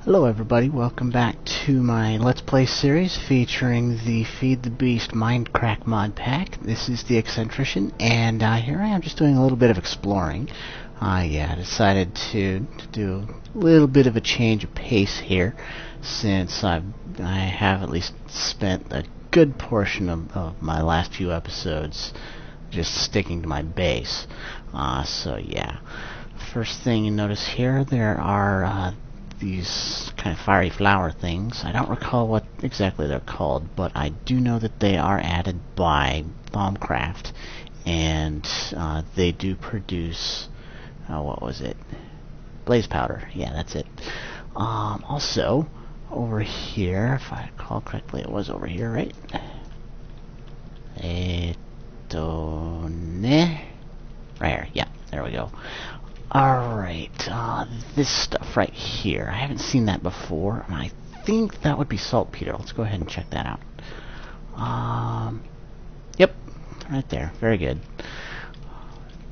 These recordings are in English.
Hello everybody, welcome back to my Let's Play series featuring the Feed the Beast Mindcrack mod pack. This is the Eccentrician, and here I am just doing a little bit of exploring. I decided to do a little bit of a change of pace here, since I have at least spent a good portion of my last few episodes just sticking to my base. So yeah, first thing you notice here, there are these kind of fiery flower things. I don't recall what exactly they're called, but I do know that they are added by Bombcraft, and they do produce what was it? Blaze powder. Yeah, that's it. Also, over here, if I recall correctly, it was over here, right? Right here. Yeah, there we go. Alright, this stuff right here, I haven't seen that before, and I think that would be saltpeter. Let's go ahead and check that out. Yep, right there. Very good.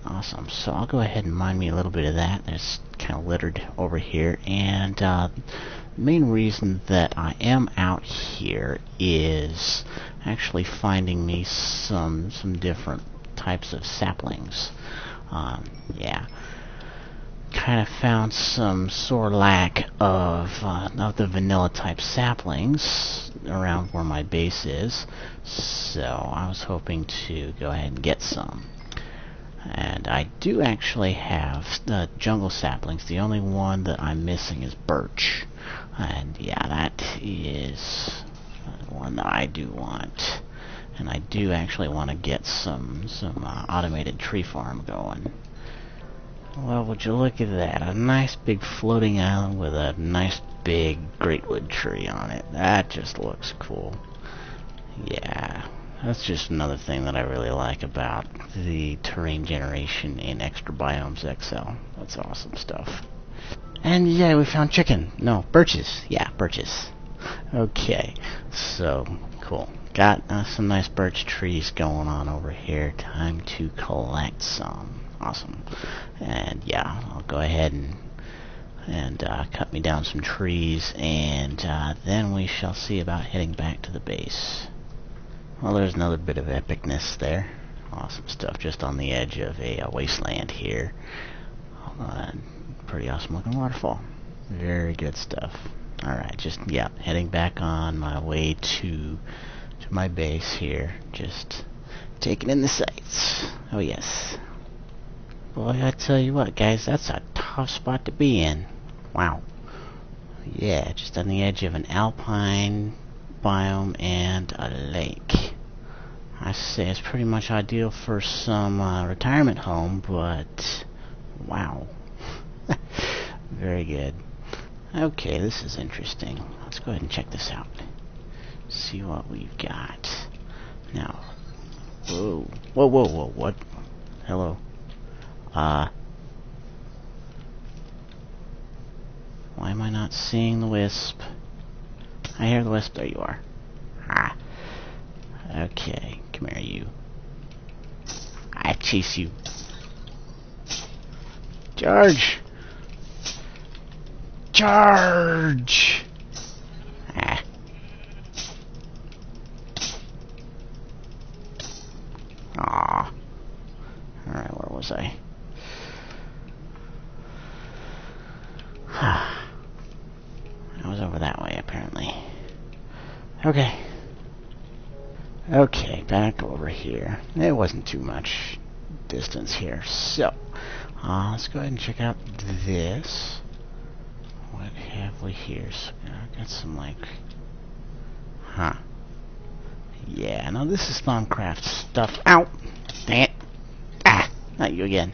Awesome. So I'll go ahead and mine me a little bit of that. There's kind of littered over here, and the main reason that I am out here is actually finding me some different types of saplings. Yeah. Kind of found some sore lack of the vanilla type saplings around where my base is, so I was hoping to go ahead and get some. And I do actually have the jungle saplings. The only one that I'm missing is birch, and yeah, that is the one that I do want. And I do actually want to get some automated tree farm going. Well, would you look at that? A nice big floating island with a nice big greatwood tree on it. That just looks cool. Yeah, that's just another thing that I really like about the terrain generation in Extra Biomes XL. That's awesome stuff. And yeah, we found chicken. No, birches. Yeah, birches. Okay, so cool. Got some nice birch trees going on over here. Time to collect some. Awesome. And yeah, I'll go ahead and cut me down some trees, and then we shall see about heading back to the base. Well, there's another bit of epicness there. Awesome stuff, just on the edge of a wasteland here. Pretty awesome looking waterfall. Very good stuff. Alright, just, yeah, heading back on my way to my base here. Just taking in the sights. Oh yes. Boy, I tell you what, guys, that's a tough spot to be in. Wow. Yeah, just on the edge of an alpine biome and a lake. I say it's pretty much ideal for some retirement home, but wow. Very good. Okay, this is interesting. Let's go ahead and check this out. See what we've got. Now, whoa, what? Hello. Why am I not seeing the wisp? I hear the wisp. There you are. Ah. Okay, come here, you. I chase you. Charge! Charge! Ah. Aw. Alright, where was I? I was over that way, apparently. Okay. Okay, back over here. It wasn't too much distance here, so let's go ahead and check out this. What have we here? So I got some, like, yeah, now this is Thumbcraft stuff. Ow! Dang it! Ah! Not you again.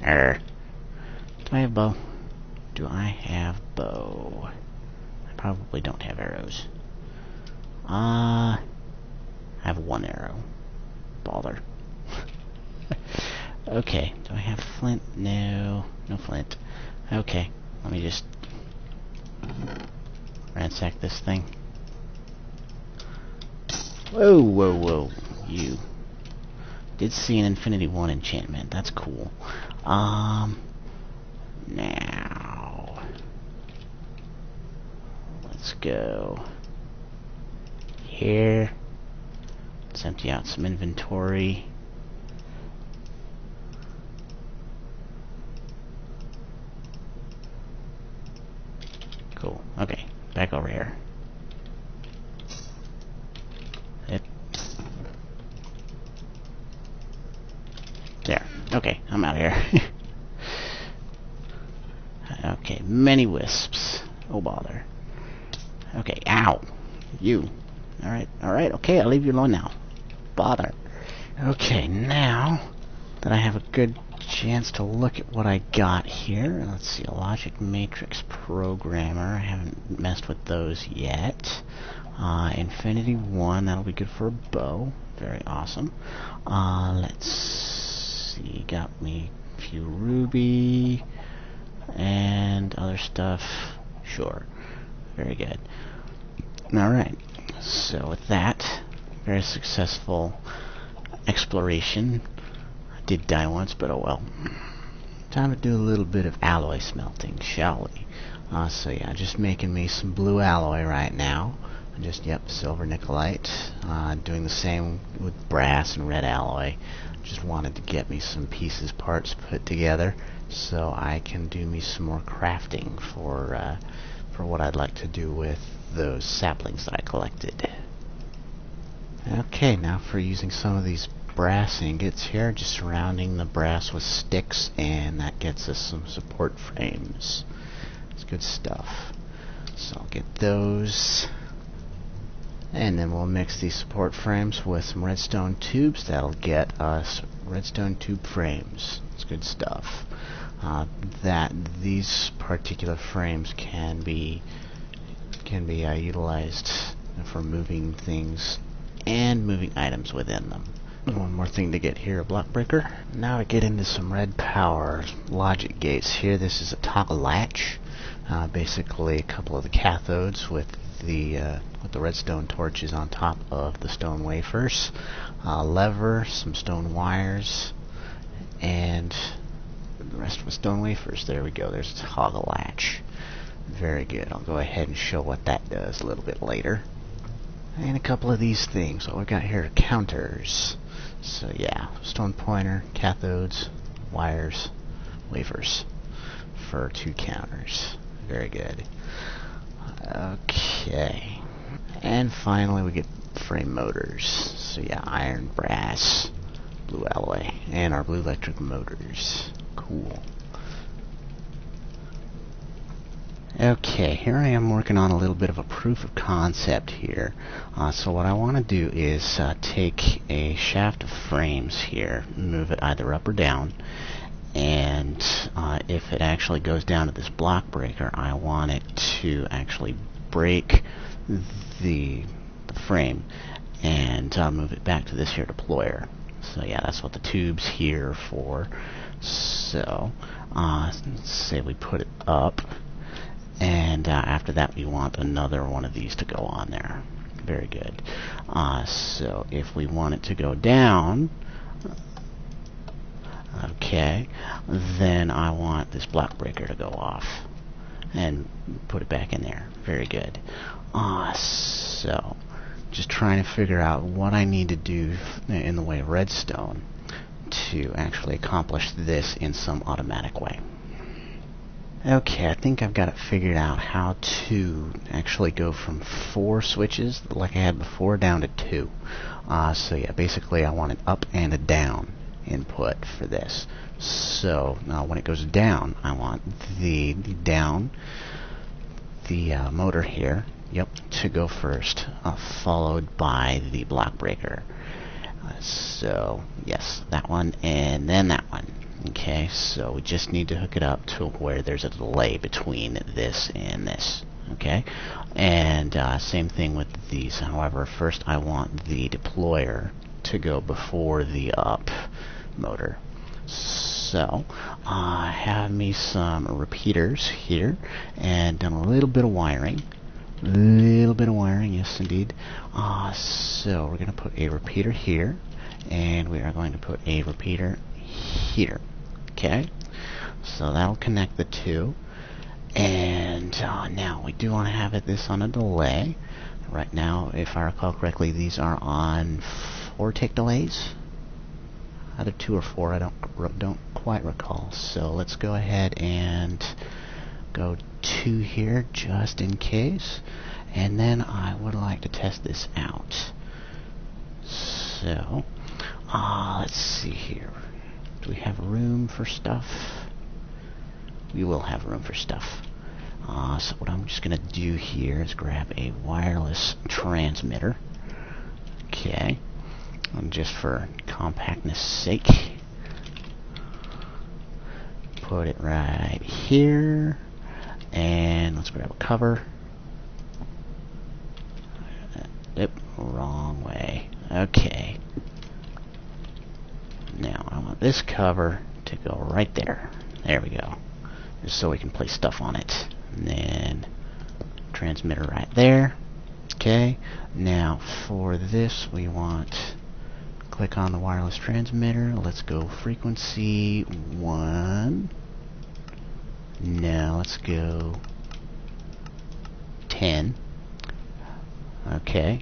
Do I have bow? Do I have bow? I probably don't have arrows. I have one arrow. Baller. Okay, do I have flint? No. No flint. Okay, let me just ransack this thing. Whoa. You. Did see an Infinity 1 enchantment. That's cool. Now. Let's go here. Let's empty out some inventory. Cool. Okay, back over here. Yep. There. Okay, I'm out of here. Okay, many wisps. Oh bother. Okay, ow. You. Alright, okay, I'll leave you alone now. Bother. Okay, now that I have a good chance to look at what I got here, let's see, a logic matrix programmer. I haven't messed with those yet. Infinity 1, that'll be good for a bow. Very awesome. Let's see, got me a few ruby and other stuff. Sure. Very good. Alright, so with that, very successful exploration. I did die once, but oh well. Time to do a little bit of alloy smelting, shall we? So yeah, just making me some blue alloy right now. Just, yep, silver nickelite. Doing the same with brass and red alloy. Just wanted to get me some pieces, parts put together, so I can do me some more crafting for what I'd like to do with those saplings that I collected. Okay, now for using some of these brass ingots here, just surrounding the brass with sticks, and that gets us some support frames. It's good stuff. So I'll get those, and then we'll mix these support frames with some redstone tubes. That'll get us redstone tube frames. It's good stuff. These particular frames can be utilized for moving things and moving items within them. One more thing to get here, a block breaker. Now we get into some RedPower logic gates here. This is a toggle latch. Basically a couple of the cathodes with the redstone torches on top of the stone wafers. Lever, some stone wires, and the rest of the stone wafers. There we go. There's a toggle latch. Very good. I'll go ahead and show what that does a little bit later. And a couple of these things. What we got here are counters. So yeah, stone pointer, cathodes, wires, wafers for 2 counters. Very good. Okay. And finally we get frame motors. So yeah, iron, brass, blue alloy, and our blue electric motors. Cool. Okay, here I am working on a little bit of a proof of concept here. So what I want to do is take a shaft of frames here, move it either up or down, and if it actually goes down to this block breaker, I want it to actually break the frame and move it back to this here deployer. So yeah, that's what the tube's here for. So let's say we put it up, and after that we want another one of these to go on there. Very good. So if we want it to go down, okay, then I want this block breaker to go off and put it back in there. Very good. So just trying to figure out what I need to do in the way of redstone to actually accomplish this in some automatic way. Okay, I think I've got it figured out how to actually go from 4 switches like I had before down to 2. So yeah, basically I want an up and a down input for this. So now when it goes down, I want the motor here, yep, to go first, followed by the block breaker. So yes, that one and then that one. Okay, so we just need to hook it up to where there's a delay between this and this. Okay, and same thing with these. However, first I want the deployer to go before the up motor. So I have me some repeaters here and done a little bit of wiring. Yes indeed. So we're going to put a repeater here, and we are going to put a repeater here. Okay, so that'll connect the two, and now we do want to have this on a delay. Right now, if I recall correctly, these are on 4 tick delays. Either 2 or 4, I don't quite recall. So let's go ahead and go 2 here just in case. And then I would like to test this out. So, let's see here. Do we have room for stuff? We will have room for stuff. So what I'm just going to do here is grab a wireless transmitter. Okay. And just for compactness sake, put it right here. And let's grab a cover. Yep, wrong way. Okay. Now I want this cover to go right there. There we go. Just so we can place stuff on it. And then transmitter right there. Okay. Now for this we want, click on the wireless transmitter. Let's go frequency 1. Now let's go 10. Okay.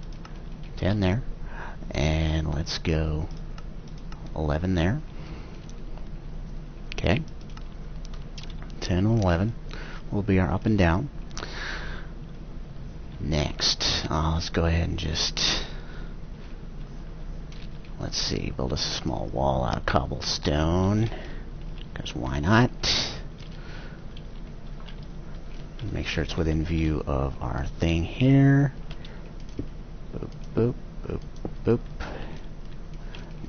10 there. And let's go 11 there. Okay. 10 and 11 will be our up and down. Next, let's go ahead and just, let's see, build a small wall out of cobblestone, because why not? Make sure it's within view of our thing here. Boop, boop, boop, boop.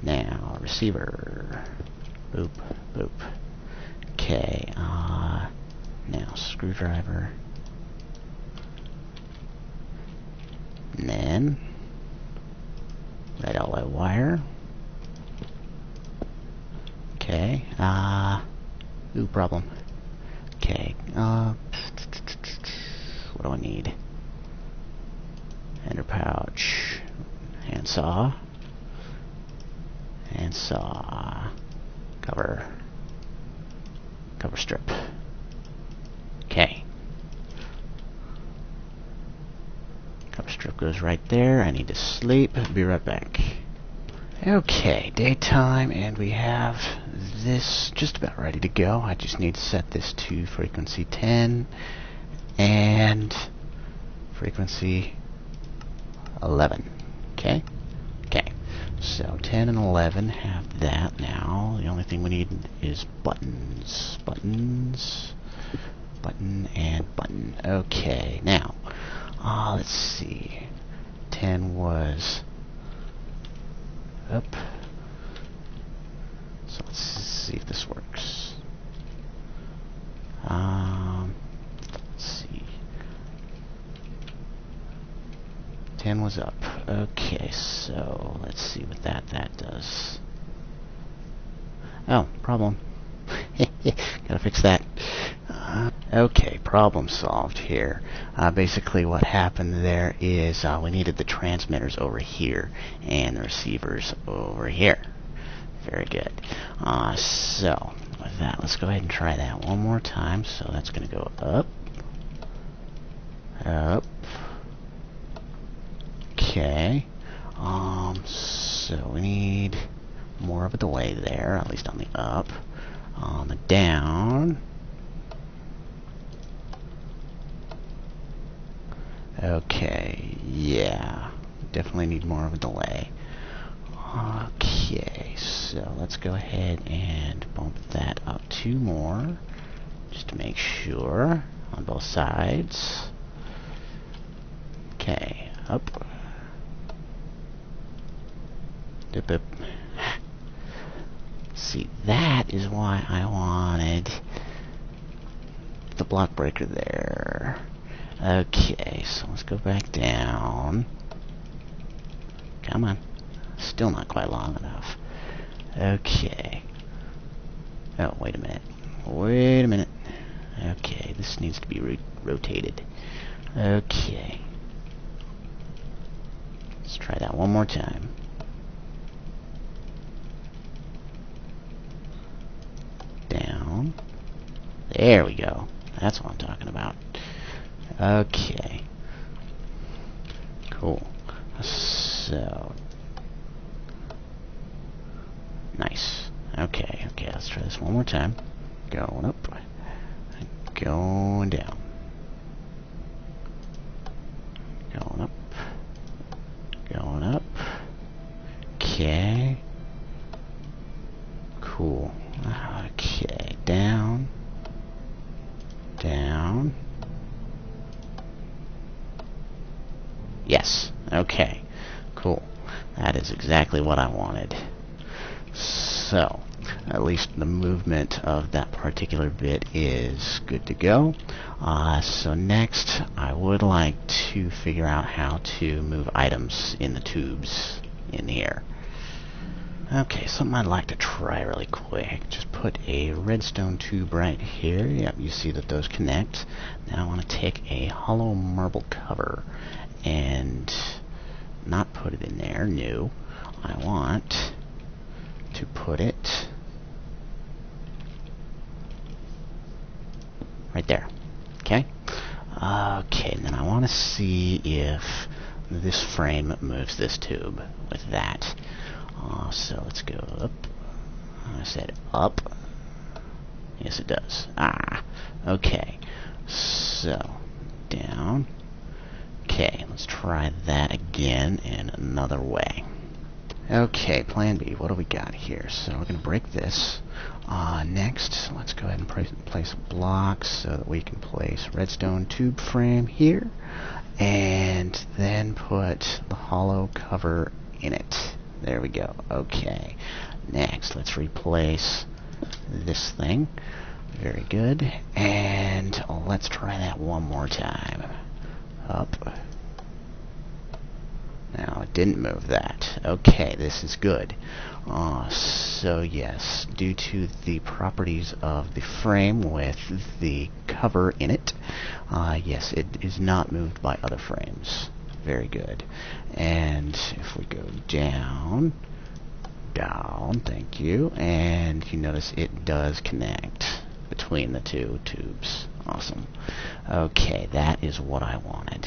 Now, receiver. Boop, boop. Okay, now screwdriver. And then red alloy wire. Okay, ooh, problem. Okay, what do I need? Ender pouch, handsaw, cover strip. Okay. Cover strip goes right there. I need to sleep. Be right back. Okay, daytime, and we have this just about ready to go. I just need to set this to frequency 10 and frequency 11. Okay? Okay. So 10 and 11 have that now. The only thing we need is buttons. Buttons. Button and button. Okay, now, let's see. 10 was up. So let's see if this works. Let's see. 10 was up. Okay, so let's see what that does. Oh, problem. Gotta fix that. Okay, problem solved here. Basically what happened there is we needed the transmitters over here and the receivers over here. Very good. So with that, let's go ahead and try that one more time. So that's going to go up, up. Okay. So we need more of a delay there, at least on the up. On the down. Okay, yeah, definitely need more of a delay. Okay, so let's go ahead and bump that up 2 more, just to make sure on both sides. Okay, up. Dip, dip. See, that is why I wanted the block breaker there. Okay, so let's go back down. Come on. Still not quite long enough. Okay. Oh, wait a minute. Wait a minute. Okay, this needs to be rotated. Okay. Let's try that one more time. Down. There we go. That's what I'm talking about. Okay. Cool. So nice. Okay, let's try this one more time. Going up, going down. Going up, going up. Okay. Cool. Okay, down, down. Yes. Okay. Cool. That is exactly what I wanted. So, at least the movement of that particular bit is good to go. So next, I would like to figure out how to move items in the tubes in the air. Okay, something I'd like to try really quick. Just put a redstone tube right here. Yep, you see that those connect. Now I want to take a hollow marble cover and not put it in there. No, I want to put it right there. Okay? Okay, and then I want to see if this frame moves this tube with that. So let's go up. I said up. Yes, it does. Okay. So, down. Okay, let's try that again in another way. Okay, plan B. What do we got here? So we're going to break this. Next, let's go ahead and place a block so that we can place redstone tube frame here. And then put the hollow cover in it. There we go. Okay. Next, let's replace this thing. Very good. And let's try that one more time. Up. Now, it didn't move that. Okay, this is good. So yes, due to the properties of the frame with the cover in it, yes, it is not moved by other frames. Very good. And if we go down, down, thank you, and you notice it does connect between the two tubes. Awesome. Okay, that is what I wanted.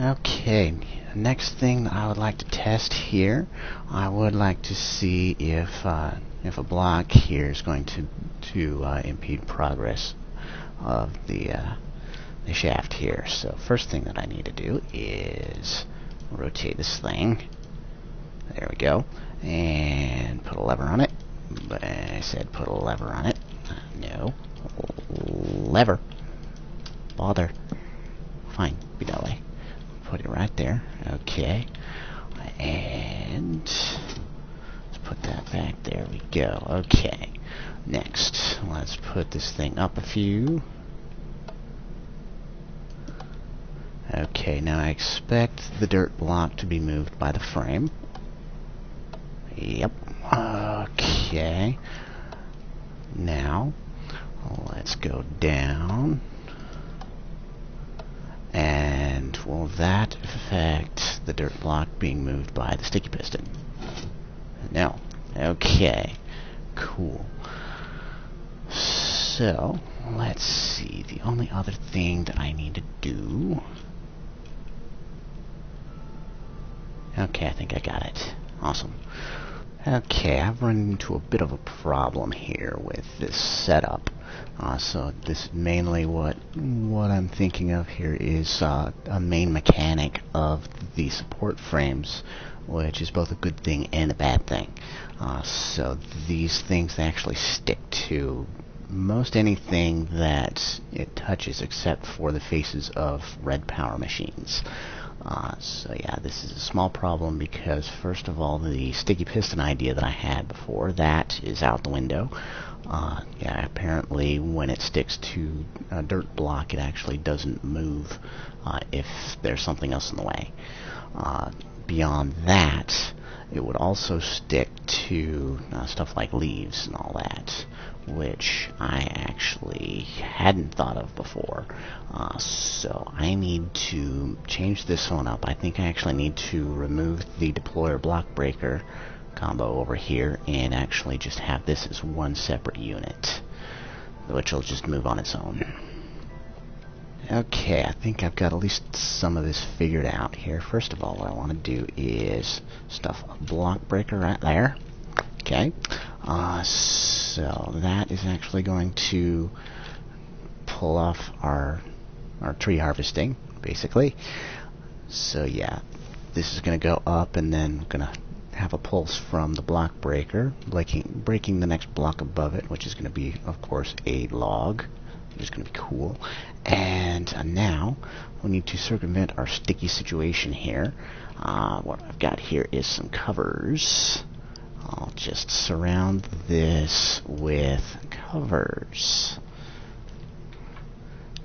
Okay, next thing I would like to test here, I would like to see if a block here is going to impede progress of the shaft here. So first thing that I need to do is rotate this thing. There we go. And put a lever on it. But I said put a lever on it. No. Lever. Bother. Fine. Be that way. Put it right there. Okay. And let's put that back. There we go. Okay. Next, let's put this thing up a few. Okay, now I expect the dirt block to be moved by the frame. Yep. Okay. Now, let's go down. And will that affect the dirt block being moved by the sticky piston? No. Okay. Cool. So, let's see. The only other thing that I need to do... Okay, I think I got it. Awesome. Okay, I've run into a bit of a problem here with this setup. So this mainly what I'm thinking of here is a main mechanic of the support frames, which is both a good thing and a bad thing. So these things actually stick to most anything that it touches except for the faces of RedPower machines. So yeah, this is a small problem because first of all, the sticky piston idea that I had before, that is out the window. Yeah, apparently when it sticks to a dirt block, it actually doesn't move if there's something else in the way. Beyond that, it would also stick to stuff like leaves and all that, which I actually hadn't thought of before. So I need to change this one up. I think I actually need to remove the deployer block breaker combo over here and actually just have this as one separate unit, which will just move on its own. Okay, I think I've got at least some of this figured out here. First of all, what I want to do is stuff a block breaker right there. Okay, so that is actually going to pull off our tree harvesting, basically. So yeah, this is going to go up, and then we're going to have a pulse from the block breaker, breaking the next block above it, which is going to be, of course, a log, which is going to be cool. And now we need to circumvent our sticky situation here. What I've got here is some covers. I'll just surround this with covers.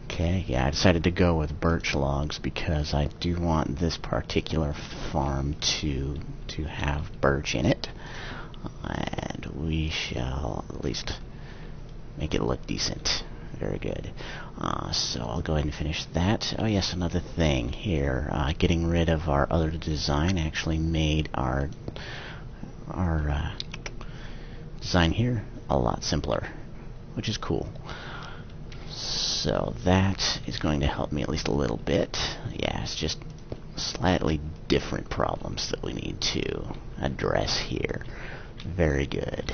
Okay, yeah, I decided to go with birch logs because I do want this particular farm to have birch in it. And we shall at least make it look decent. Very good. So I'll go ahead and finish that. Oh yes, another thing here. Getting rid of our other design actually made our design here a lot simpler, which is cool. So that is going to help me at least a little bit. Yeah, it's just slightly different problems that we need to address here. Very good.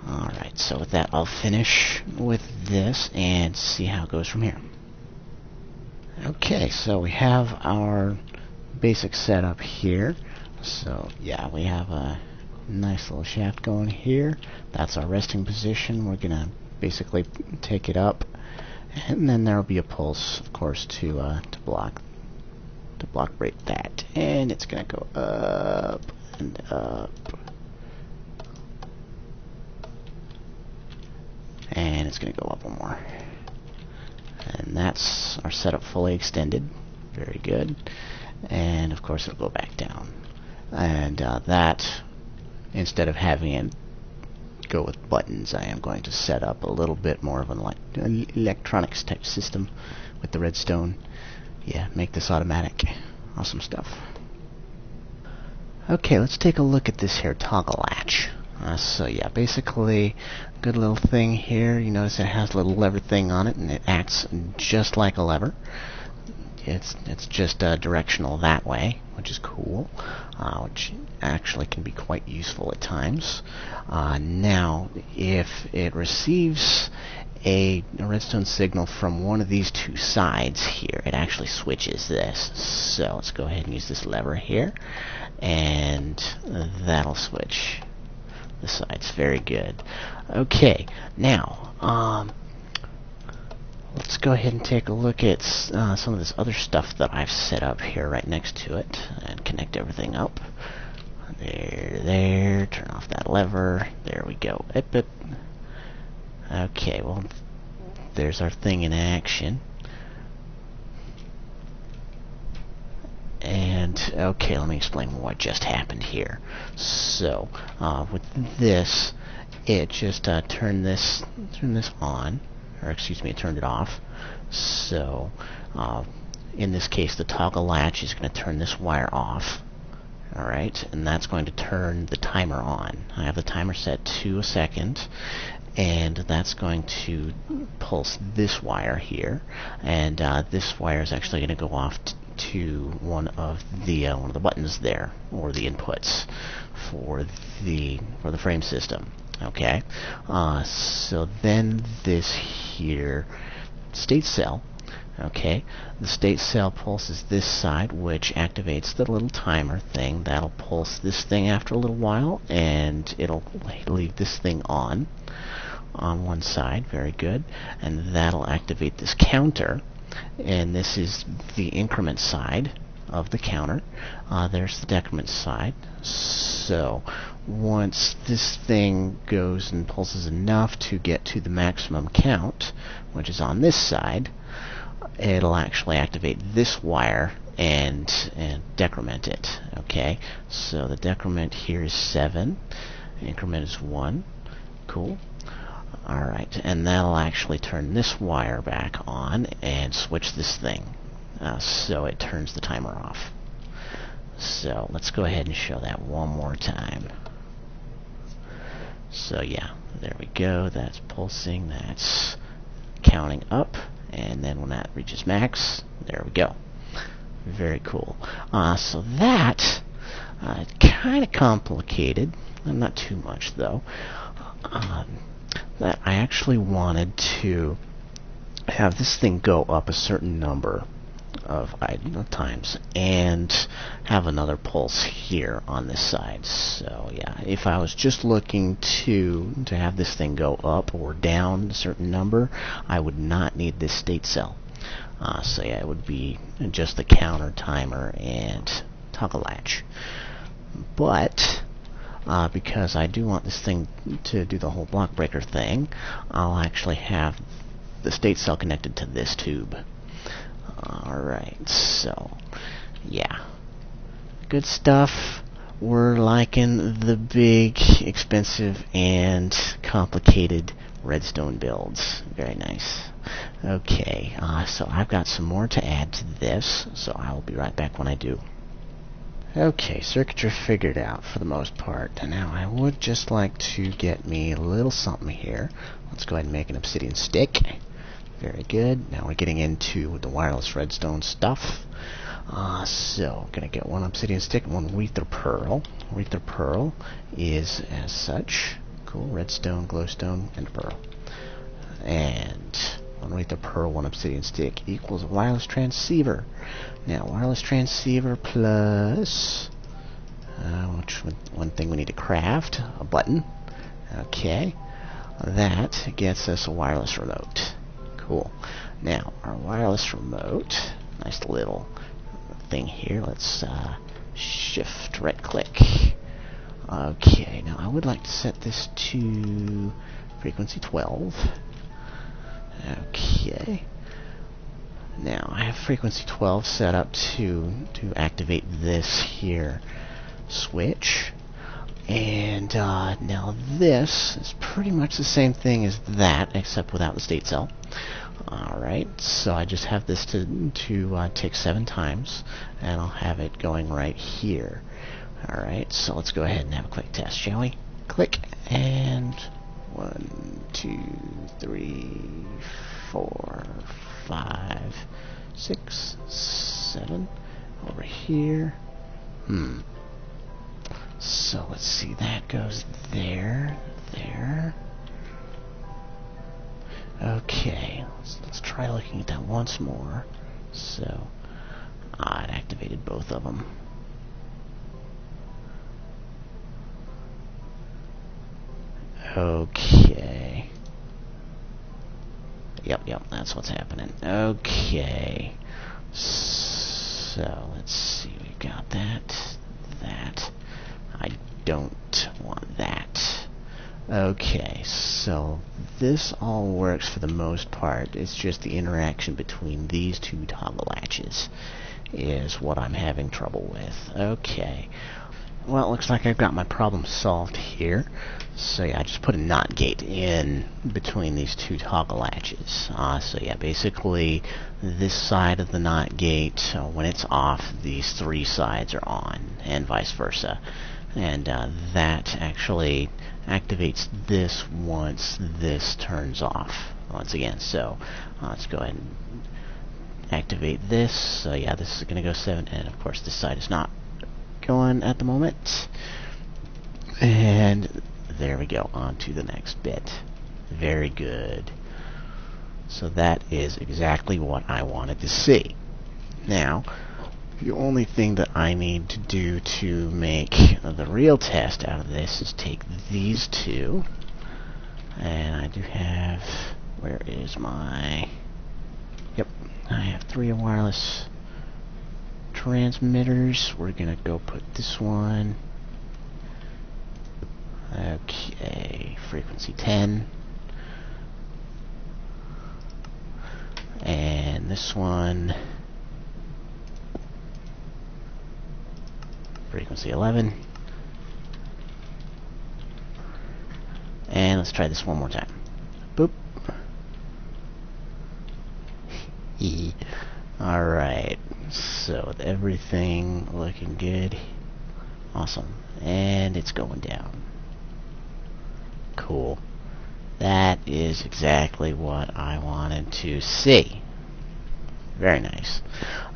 Alright, so with that, I'll finish with this and see how it goes from here. Okay, so we have our basic setup here. So yeah, we have a nice little shaft going here. That's our resting position. We're gonna basically take it up, and then there will be a pulse, of course, to block break that, and it's gonna go up and up. And it's going to go up one more. And that's our setup fully extended. Very good. And of course it'll go back down. And that, instead of having it go with buttons, I am going to set up a little bit more of an electronics type system with the redstone. Yeah, make this automatic. Awesome stuff. Okay, let's take a look at this here toggle latch. So yeah, basically, good little thing here. You notice it has a little lever thing on it, and it acts just like a lever. It's just directional that way, which is cool, which actually can be quite useful at times. Now, if it receives a redstone signal from one of these two sides here, it actually switches this. So let's go ahead and use this lever here, and that'll switch the sides. Very good. Okay, now let's go ahead and take a look at some of this other stuff that I've set up here right next to it and connect everything up. There, turn off that lever. There we go. Okay, well, there's our thing in action. And okay, let me explain what just happened here. So with this, it just turned this on, or excuse me, it turned it off. So in this case, the toggle latch is going to turn this wire off. Alright, and that's going to turn the timer on. I have the timer set to a second, and that's going to pulse this wire here, and this wire is actually going to go off to one of the buttons there, or the inputs for the frame system. Okay, so then this here state cell. Okay, the state cell pulses this side, which activates the little timer thing. That'll pulse this thing after a little while, and it'll leave this thing on one side. Very good. And that'll activate this counter, and this is the increment side of the counter. There's the decrement side. So once this thing goes and pulses enough to get to the maximum count, which is on this side, it'll actually activate this wire and decrement it. Okay, so the decrement here is 7, increment is 1. Cool. Alright, and that'll actually turn this wire back on and switch this thing, so it turns the timer off. So let's go ahead and show that one more time. So yeah, there we go. That's pulsing, that's counting up, and then when that reaches max, there we go. Very cool. So that kind of complicated, not too much though. That I actually wanted to have this thing go up a certain number of times and have another pulse here on this side. So yeah, if I was just looking to have this thing go up or down a certain number, I would not need this state cell. So yeah, it would be just the counter, timer, and toggle latch. But because I do want this thing to do the whole block breaker thing, I'll actually have the state cell connected to this tube. Alright, so yeah, good stuff. We're liking the big, expensive, and complicated redstone builds. Very nice. Okay, so I've got some more to add to this, so I will be right back when I do. Okay, circuitry figured out for the most part. Now I would just like to get me a little something here. Let's go ahead and make an obsidian stick. Very good. Now we're getting into the wireless redstone stuff. So, gonna get one obsidian stick and one wheater pearl. Wheater pearl is as such. Cool. Redstone, glowstone, and pearl. And one wheater pearl, one obsidian stick equals a wireless transceiver. Now, wireless transceiver plus one thing we need to craft, a button. Okay. That gets us a wireless remote. Cool. Now, our wireless remote, nice little thing here. Let's shift right click. Okay, now I would like to set this to frequency 12. Okay. Now, I have frequency 12 set up to activate this here switch. And now this is pretty much the same thing as that, except without the state cell. Alright, so I just have this to tick 7 times, and I'll have it going right here. Alright, so let's go ahead and have a quick test, shall we? Click, and 1, 2, 3, 4, 5, 6, 7, over here. So let's see, that goes there, there. Okay, let's try looking at that once more. So, it activated both of them. Okay. Yep, that's what's happening. Okay. So, let's see, we've got that. I don't want that. Okay, so this all works for the most part. It's just the interaction between these two toggle latches is what I'm having trouble with. Okay. Well, it looks like I've got my problem solved here. So yeah, I just put a NOT gate in between these two toggle latches. So yeah, basically this side of the NOT gate, when it's off, these 3 sides are on, and vice versa. And that actually activates this once this turns off once again. So let's go ahead and activate this. So yeah, this is going to go 7, and of course this side is not going at the moment. And there we go, on to the next bit. Very good. So that is exactly what I wanted to see. Now, the only thing that I need to do to make the real test out of this is take these two, and I do have, where is my, yep, I have 3 wireless transmitters. We're gonna go put this one, okay, frequency 10, and this one frequency 11, and let's try this one more time. Boop. Alright, so with everything looking good, awesome, and it's going down. Cool. That is exactly what I wanted to see. Very nice.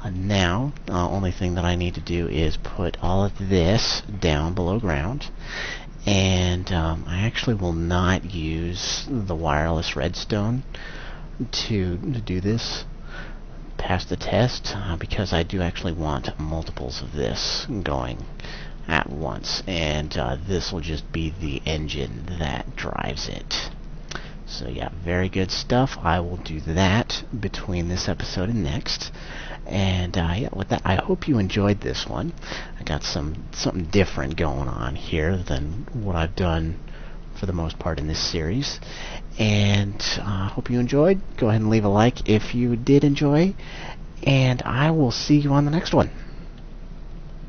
Now, only thing that I need to do is put all of this down below ground. And I actually will not use the wireless redstone to do this pass the test, because I do actually want multiples of this going at once, and this will just be the engine that drives it. So yeah, very good stuff. I will do that between this episode and next. And yeah, with that, I hope you enjoyed this one. I got something different going on here than what I've done for the most part in this series. And hope you enjoyed. Go ahead and leave a like if you did enjoy. And I will see you on the next one.